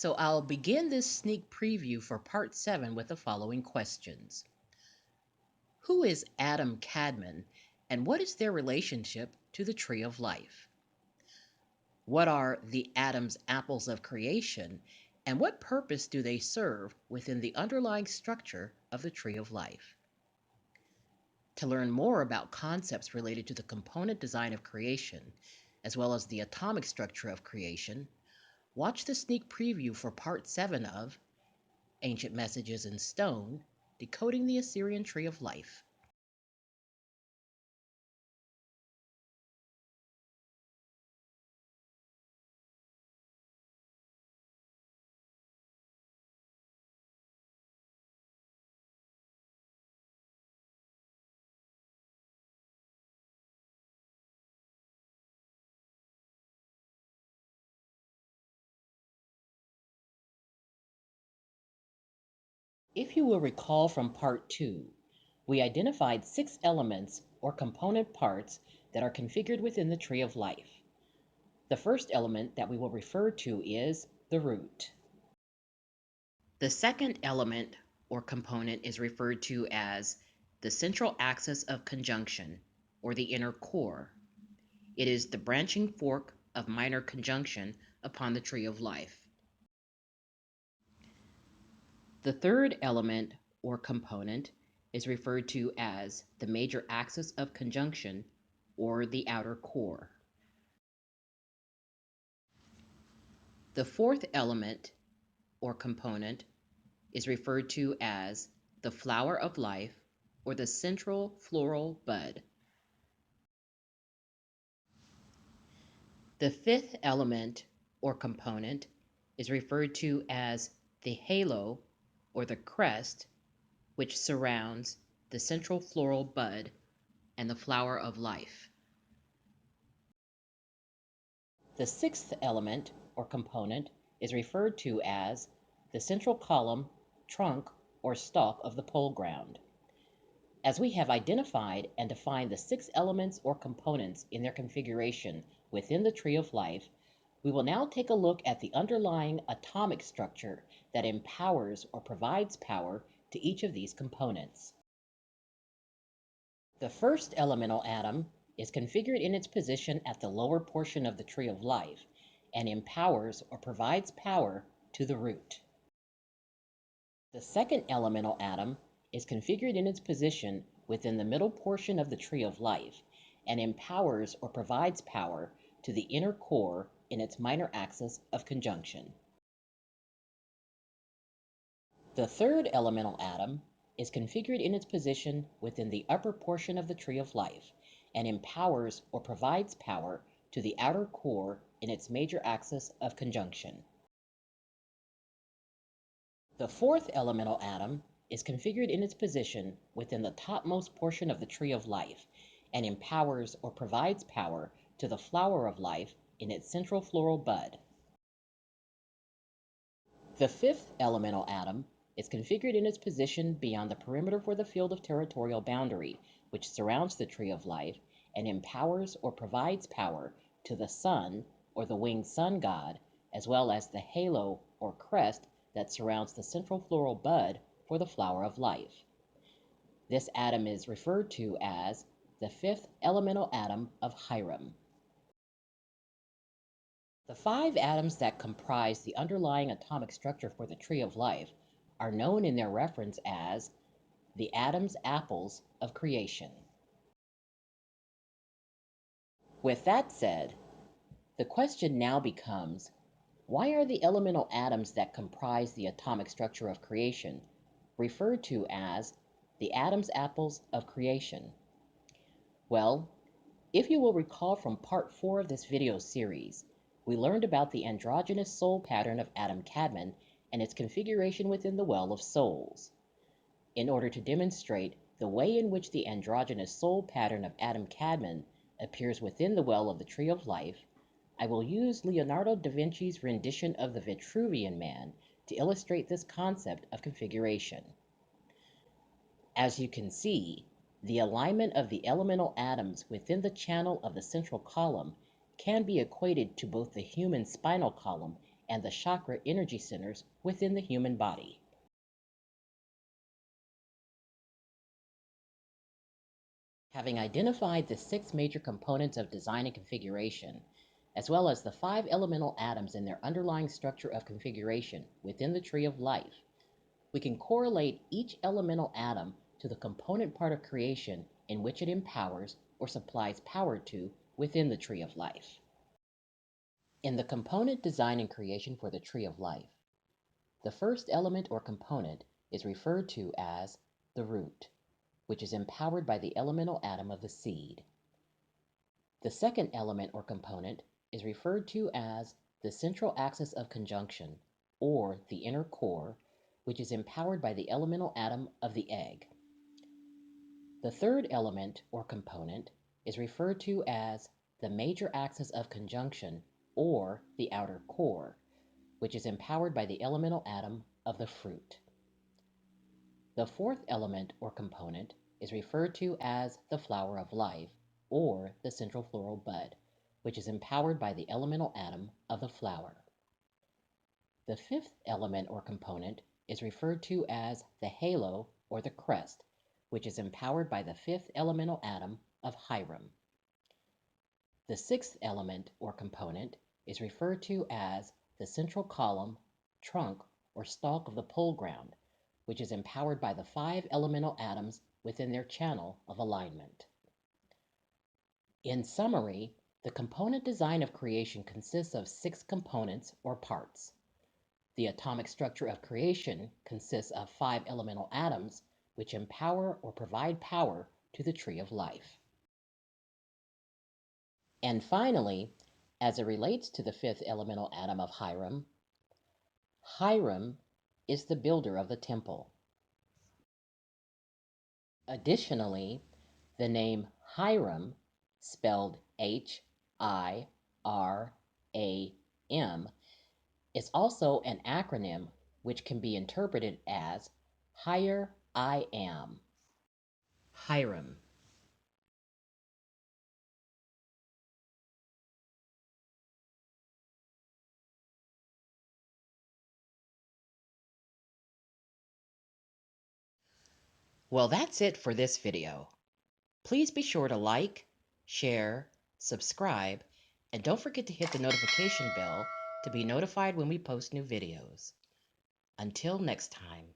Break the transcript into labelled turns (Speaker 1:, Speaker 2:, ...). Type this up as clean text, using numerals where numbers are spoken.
Speaker 1: So I'll begin this sneak preview for part 7 with the following questions. Who is Adam Kadmon, and what is their relationship to the tree of life? What are the Adam's apples of creation, and what purpose do they serve within the underlying structure of the tree of life? To learn more about concepts related to the component design of creation, as well as the atomic structure of creation, watch the sneak preview for part 7 of Ancient Messages in Stone, Decoding the Assyrian Tree of Life. If you will recall from part 2, we identified 6 elements or component parts that are configured within the tree of life. The first element that we will refer to is the root. The second element or component is referred to as the central axis of conjunction, or the inner core. It is the branching fork of minor conjunction upon the tree of life. The third element or component is referred to as the major axis of conjunction, or the outer core. The fourth element or component is referred to as the flower of life, or the central floral bud. The fifth element or component is referred to as the halo, or the crest, which surrounds the central floral bud and the flower of life. The sixth element or component is referred to as the central column, trunk, or stalk of the pole ground. As we have identified and defined the 6 elements or components in their configuration within the tree of life, we will now take a look at the underlying atomic structure that empowers or provides power to each of these components. The first elemental atom is configured in its position at the lower portion of the tree of life and empowers or provides power to the root. The second elemental atom is configured in its position within the middle portion of the tree of life and empowers or provides power to the inner core in its minor axis of conjunction. The third elemental atom is configured in its position within the upper portion of the tree of life and empowers or provides power to the outer core in its major axis of conjunction. The fourth elemental atom is configured in its position within the topmost portion of the tree of life and empowers or provides power to the flower of life in its central floral bud. The fifth elemental atom is configured in its position beyond the perimeter for the field of territorial boundary, which surrounds the tree of life and empowers or provides power to the sun, or the winged sun god, as well as the halo or crest that surrounds the central floral bud for the flower of life. This atom is referred to as the fifth elemental atom of Hiram. The 5 atoms that comprise the underlying atomic structure for the tree of life are known in their reference as the Adam's apples of creation. With that said, the question now becomes, why are the elemental atoms that comprise the atomic structure of creation referred to as the Adam's apples of creation? Well, if you will recall from part 4 of this video series, we learned about the androgynous soul pattern of Adam Kadmon and its configuration within the Well of Souls. In order to demonstrate the way in which the androgynous soul pattern of Adam Kadmon appears within the Well of the Tree of Life, I will use Leonardo da Vinci's rendition of the Vitruvian Man to illustrate this concept of configuration. As you can see, the alignment of the elemental atoms within the channel of the central column can be equated to both the human spinal column and the chakra energy centers within the human body. Having identified the 6 major components of design and configuration, as well as the 5 elemental atoms and their underlying structure of configuration within the tree of life, we can correlate each elemental atom to the component part of creation in which it empowers or supplies power to within the tree of life. In the component design and creation for the tree of life, the first element or component is referred to as the root, which is empowered by the elemental atom of the seed. The second element or component is referred to as the central axis of conjunction, or the inner core, which is empowered by the elemental atom of the egg. The third element or component is referred to as the major axis of conjunction, or the outer core, which is empowered by the elemental atom of the fruit. The fourth element or component is referred to as the flower of life, or the central floral bud, which is empowered by the elemental atom of the flower. The fifth element or component is referred to as the halo or the crest, which is empowered by the fifth elemental atom of Hiram. The sixth element or component is referred to as the central column, trunk, or stalk of the pole ground, which is empowered by the 5 elemental atoms within their channel of alignment. In summary, the component design of creation consists of 6 components or parts. The atomic structure of creation consists of 5 elemental atoms, which empower or provide power to the tree of life. And finally, as it relates to the 5th elemental atom of Hiram, Hiram is the builder of the temple. Additionally, the name Hiram, spelled Hiram, is also an acronym which can be interpreted as Higher I Am. Hiram. Well, that's it for this video. Please be sure to like, share, subscribe, and don't forget to hit the notification bell to be notified when we post new videos. Until next time.